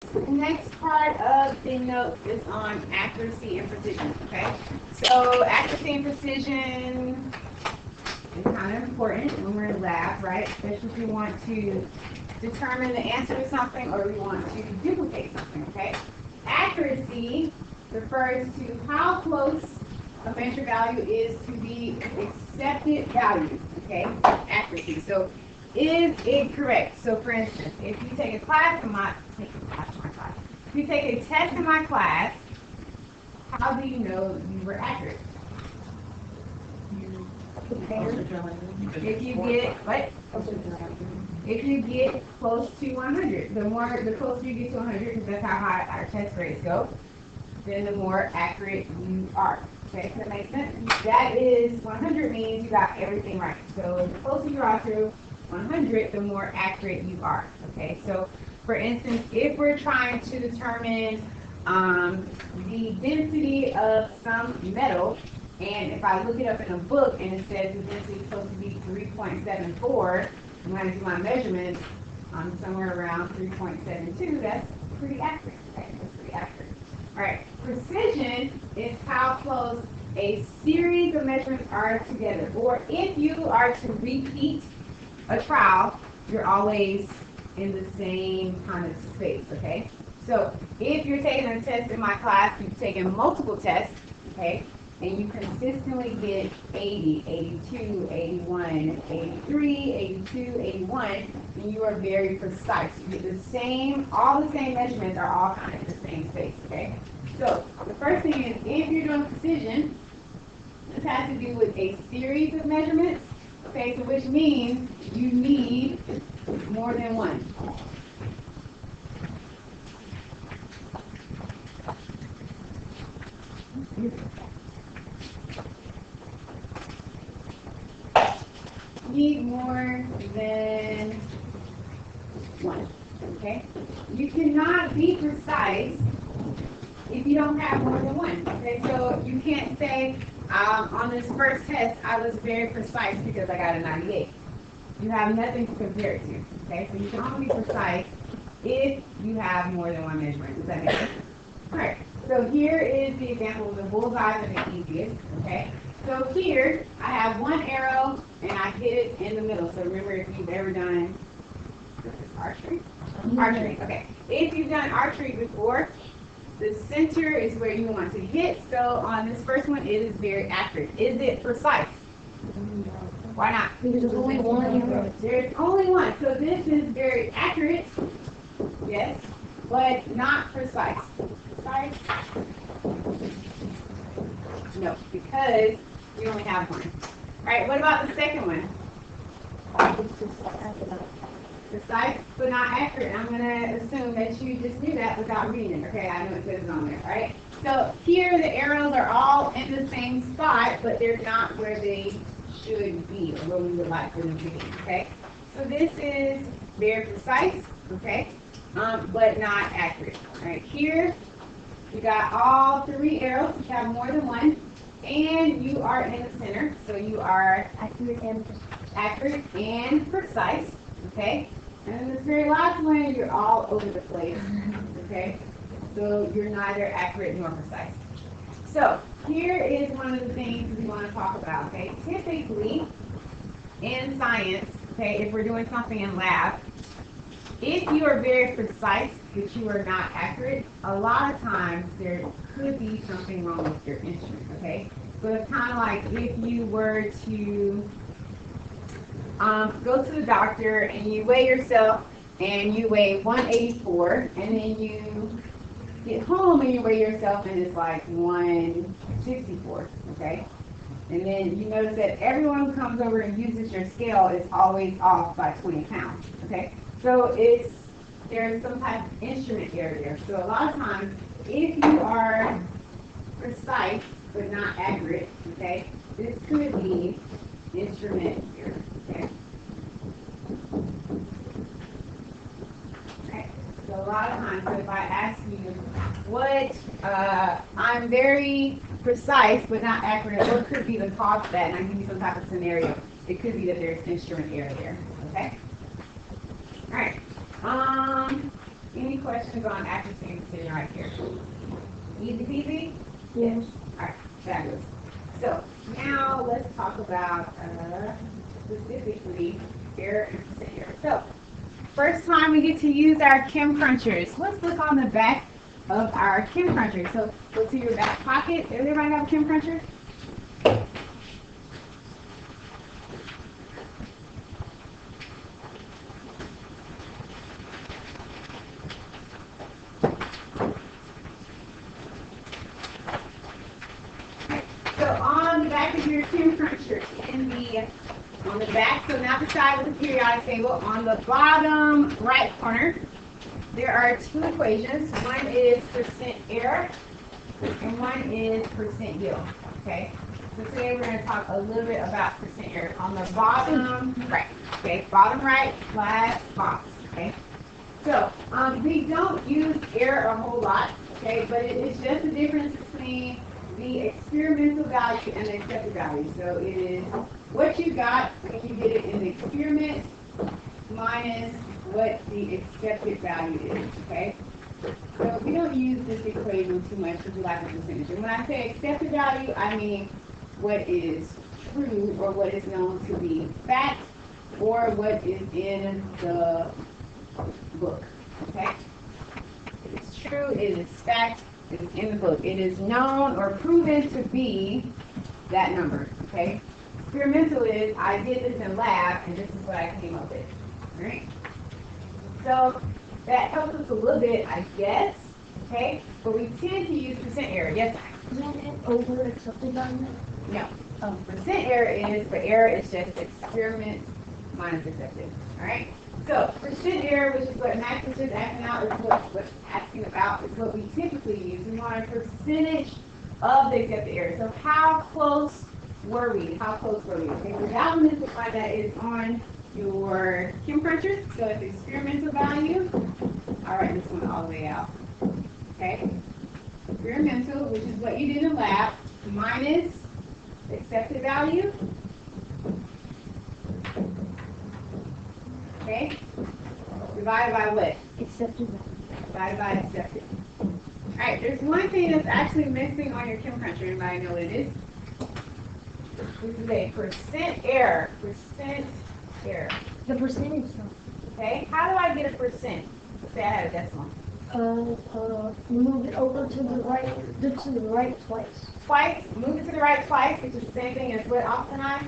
The next part of the notes is on accuracy and precision, okay? So accuracy and precision is kind of important when we're in lab, right? Especially if we want to determine the answer to something or we want to duplicate something, okay? Accuracy refers to how close a measure value is to the accepted value, okay? Accuracy. So is it correct? So for instance, if you take a class in my, if you take a test in my class, how do you know you were accurate? If you get, what? If you get close to 100, the closer you get to 100, because that's how high our test grades go, then the more accurate you are. Okay, so that makes sense? That is, 100 means you got everything right. So the closer you are to 100, the more accurate you are. Okay, so for instance, if we're trying to determine the density of some metal, and if I look it up in a book and it says the density is supposed to be 3.74, I'm going to do my measurements somewhere around 3.72, that's pretty accurate. Okay, that's pretty accurate. All right, precision is how close a series of measurements are together. Or if you are to repeat a trial, you're always in the same kind of space, okay? So if you're taking a test in my class, you've taken multiple tests, okay? And you consistently get 80, 82, 81, 83, 82, 81, and you are very precise. You get the same, all the same measurements are all kind of in the same space, okay? So the first thing is, if you're doing precision, this has to do with a series of measurements, okay? So which means you need more than one. Need more than one, okay? You cannot be precise if you don't have more than one, okay? So you can't say, on this first test, I was very precise because I got a 98. You have nothing to compare it to, okay? So you can only be precise if you have more than one measurement. Does that make sense? All right, so here is the example of the bullseye are the easiest, okay? So here, I have one arrow, and I hit it in the middle. So remember, if you've ever done archery? Archery, okay. If you've done archery before, the center is where you want to hit. So on this first one, it is very accurate. Is it precise? Why not? Because there's only one. There's only one. So this is very accurate, yes, but not precise. Precise? No, because you only have one. All right, what about the second one? Precise, but not accurate. I'm going to assume that you just knew that without reading it. Okay, I know it says it on there, all right? So here the arrows are all in the same spot, but they're not where they should be, or where we would like for them to be, okay? So this is very precise, okay, but not accurate. All right, here you got all three arrows, you have more than one, and you are in the center, so you are accurate and precise, okay? And then this very last one, you're all over the place, okay? So you're neither accurate nor precise. So here is one of the things we want to talk about, okay? Typically, in science, okay, if we're doing something in lab, if you are very precise but you are not accurate, a lot of times there could be something wrong with your instrument, okay? So it's kind of like if you were to go to the doctor and you weigh yourself and you weigh 184, and then you get home and you weigh yourself and it's like 164, okay? And then you notice that everyone who comes over and uses your scale is always off by 20 pounds, okay? So there's some type of instrument error there. So a lot of times, if you are precise but not accurate, okay, this could be instrument error, okay? Okay. So a lot of times, so if I ask you what, I'm very precise but not accurate, what could be the cause of that, and I give you some type of scenario, it could be that there's instrument error there, okay? All right. Any questions on accuracy sitting right here? Easy peasy? Yes. All right, fabulous. So now let's talk about specifically error and percent error. So first time we get to use our Chem Crunchers. Let's look on the back of our Chem Cruncher. So go to your back pocket. Does everybody have a Chem Cruncher? So on the back of your Chem Cruncher, on the back, so not the side of the periodic table, on the bottom right corner, there are two equations. One is percent error, and one is percent yield. Okay. So today we're going to talk a little bit about percent error on the bottom right. Okay, bottom right last box. Okay. So we don't use error a whole lot. Okay, but it is just the difference between the experimental value and the accepted value. So it is what you got when you did it in the experiment minus what the accepted value is. Okay. So we don't use this equation too much because we like the percentage. And when I say accepted value, I mean what is true or what is known to be fact or what is in the book. Okay? It is true, it is fact, it is in the book. It is known or proven to be that number. Okay? Experimental is I did this in lab and this is what I came up with. Alright? So that helps us a little bit, I guess. Okay? But we tend to use percent error. Yes? Isn't it over accepted value? No. Percent error is, but error is just experiment minus accepted. Alright? So percent error, which is what Max is just asking out, is what asking about, is what we typically use. We want a percentage of the accepted error. So how close were we? How close were we? Okay, the dominant one that is on your Chem Cruncher, so it's experimental value. I'll write this one all the way out. Okay? Experimental, which is what you did in the lab, minus accepted value. Okay? Divided by what? Accepted value. Divided by accepted. Alright, there's one thing that's actually missing on your Chem Cruncher. Anybody know what it is? This is a percent error. Percent error. The percentage. Okay? How do I get a percent? Say I had a decimal. Move it over to the right twice. Twice, move it to the right twice, which is the same thing as what Austin and I?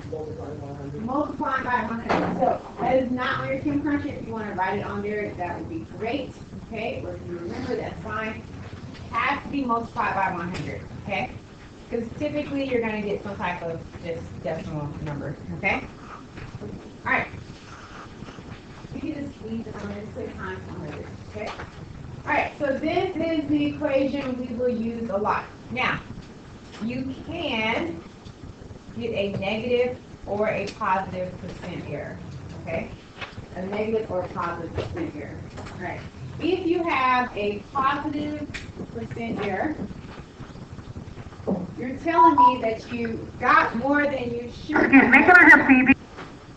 Multiplying by 100. So that is not on your Chem Cruncher. If you want to write it on there, that would be great. Okay, or if you remember, that's fine. It has to be multiplied by 100. Okay, because typically you're going to get some type of just decimal number. Okay. All right. You can just leave it on there, click times 100. Okay. All right. So this is the equation we will use a lot. Now, you can get a negative or a positive percent error. Okay. A negative or a positive percent error. All right. If you have a positive percent error, you're telling me that you got more than you should have.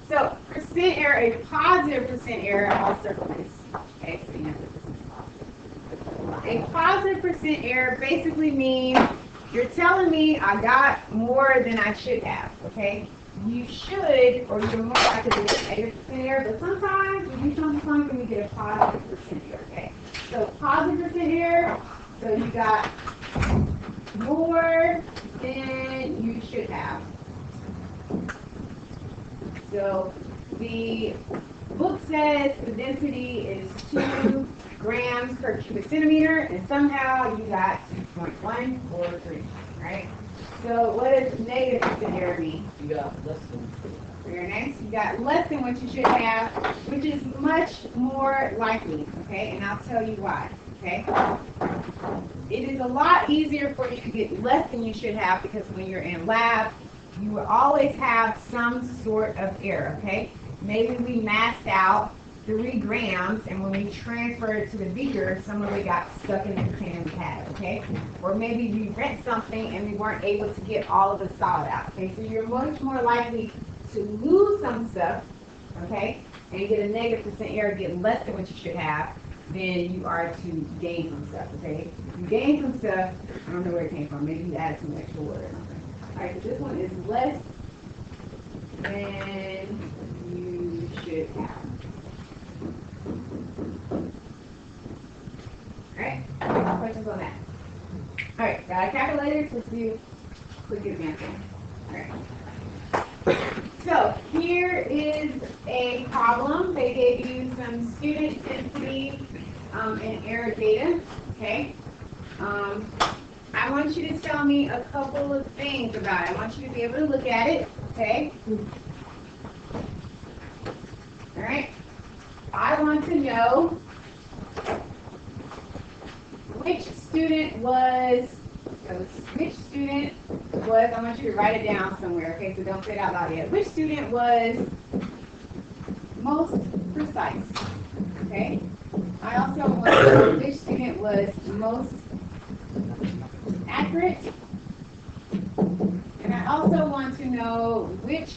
So percent error, a positive percent error, I'll circle this. Okay, so you know a positive percent error basically means you're telling me I got more than I should have. Okay, you should, or you're more likely to get a negative percent error, but sometimes you do something and you get a positive percent error. Okay, so positive percent error, so you got more than you should have. So the book says the density is 2 grams per cubic centimeter, and somehow you got 2.143, right? So what does negative percent error mean? You got less than. Very nice. You got less than what you should have, which is much more likely, okay? And I'll tell you why, okay? It is a lot easier for you to get less than you should have because when you're in lab, you will always have some sort of error, okay? Maybe we masked out 3 grams, and when we transferred it to the beaker, some of it got stuck in the container we had, okay? Or maybe we rinsed something and we weren't able to get all of the solid out, okay? So you're much more likely to lose some stuff, okay? And get a negative percent error, get less than what you should have, then you are to gain some stuff, okay? You gain some stuff, I don't know where it came from, maybe you added some extra water or something. Alright, so this one is less than you should have. Alright, questions on that? Alright, got a calculator? Let's do quick example. Alright. So here is a problem. They gave you some student density and error data. Okay. I want you to tell me a couple of things about it. I want you to be able to look at it. Okay. All right. I want to know which student was. I want you to write it down somewhere, okay, so don't say it out loud yet. Which student was most precise, okay? I also want to know which student was most accurate. And I also want to know which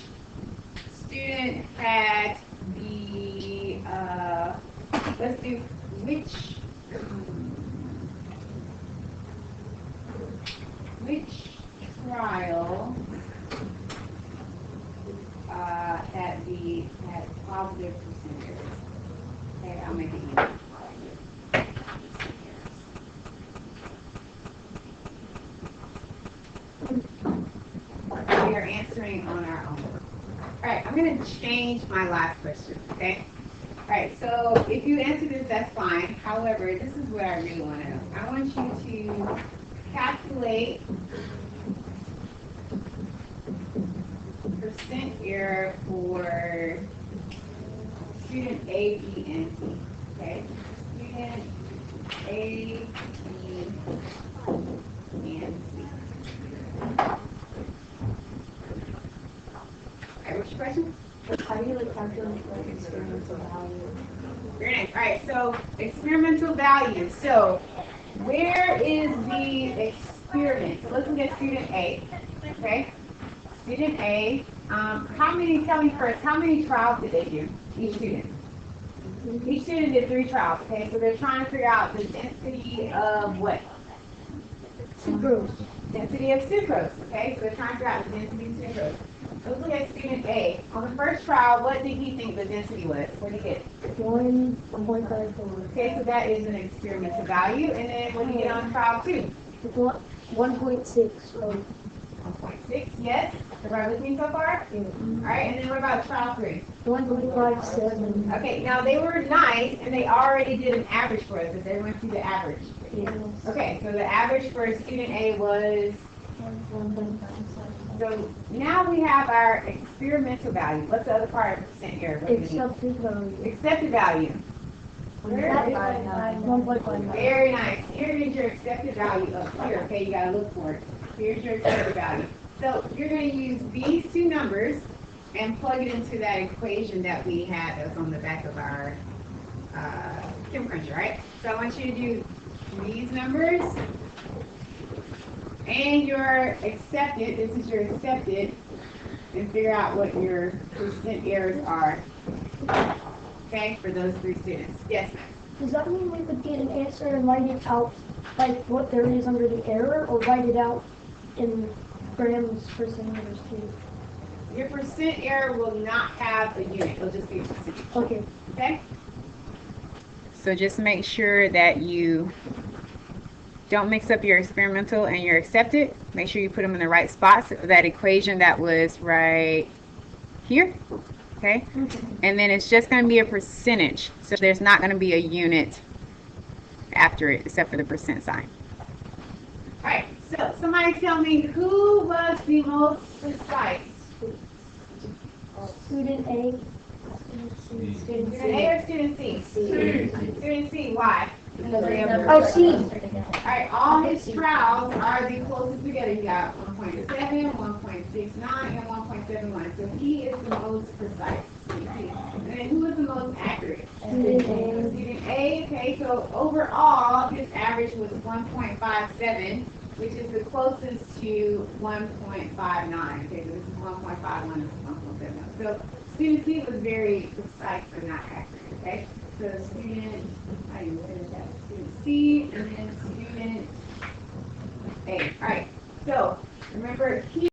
student had the, let's do which trial had positive percent errors. Okay, I'll make it easy. We are answering on our own. All right, I'm going to change my last question, okay? All right, so if you answer this, that's fine. However, this is what I really want to know. I want you to calculate percent error for student A, B, and C. Okay? Student A, B, and C. Alright, what's your question? How do you calculate like experimental value? Very nice. Alright, so experimental value. So where is the experiment? So let's look at student A. Okay? Student A, tell me first, how many trials did they do, each student? Each student did 3 trials, okay? So they're trying to figure out the density of what? Sucrose. Density of sucrose, okay? So they're trying to figure out the density of sucrose. So let's look at student A. On the first trial, what did he think the density was? What did he get? 1.54. Okay, so that is an experimental value. And then what did he get on trial 2? 1.6. 1.6, yes. Everybody with me so far? Yeah. Alright, and then what about trial 3? 1.57. Okay, now they were nice and they already did an average for us. If they went through the average. Yes. Okay, so the average for student A was, 1.57. so now we have our experimental value. What's the other part of percent error? Accepted value. Accepted value. 1.59. Very nice. Here is your accepted value up here. Okay, you gotta look for it. Here's your accepted value. So you're going to use these two numbers and plug it into that equation that we had that's on the back of our Kim Cruncher, right? So I want you to do these numbers and your accepted, this is your accepted, and figure out what your percent errors are, okay, for those 3 students. Yes, ma'am. Does that mean we could get an answer and write it out, like what there is under the error, or write it out in grams percentages too? Your percent error will not have a unit. It'll just be a percentage. Okay. Okay? So just make sure that you don't mix up your experimental and your accepted. Make sure you put them in the right spots. That equation that was right here. Okay? And then it's just going to be a percentage. So there's not going to be a unit after it except for the percent sign. All right. So somebody tell me who was the most precise? Student A. Student A or student C? Student C. Why? Oh, C. All right. All his trials are the closest together. You got 1.7, 1.69, and 1.71. So he is the most precise. And then who is the most accurate? Student A. Student A. Okay. So overall, his average was 1.57. Which is the closest to 1.59. Okay, so this is 1.51, this is 1.7. So student C was very precise but not accurate, okay? So student, how do you finish that? Student C and then student A. All right. So remember, key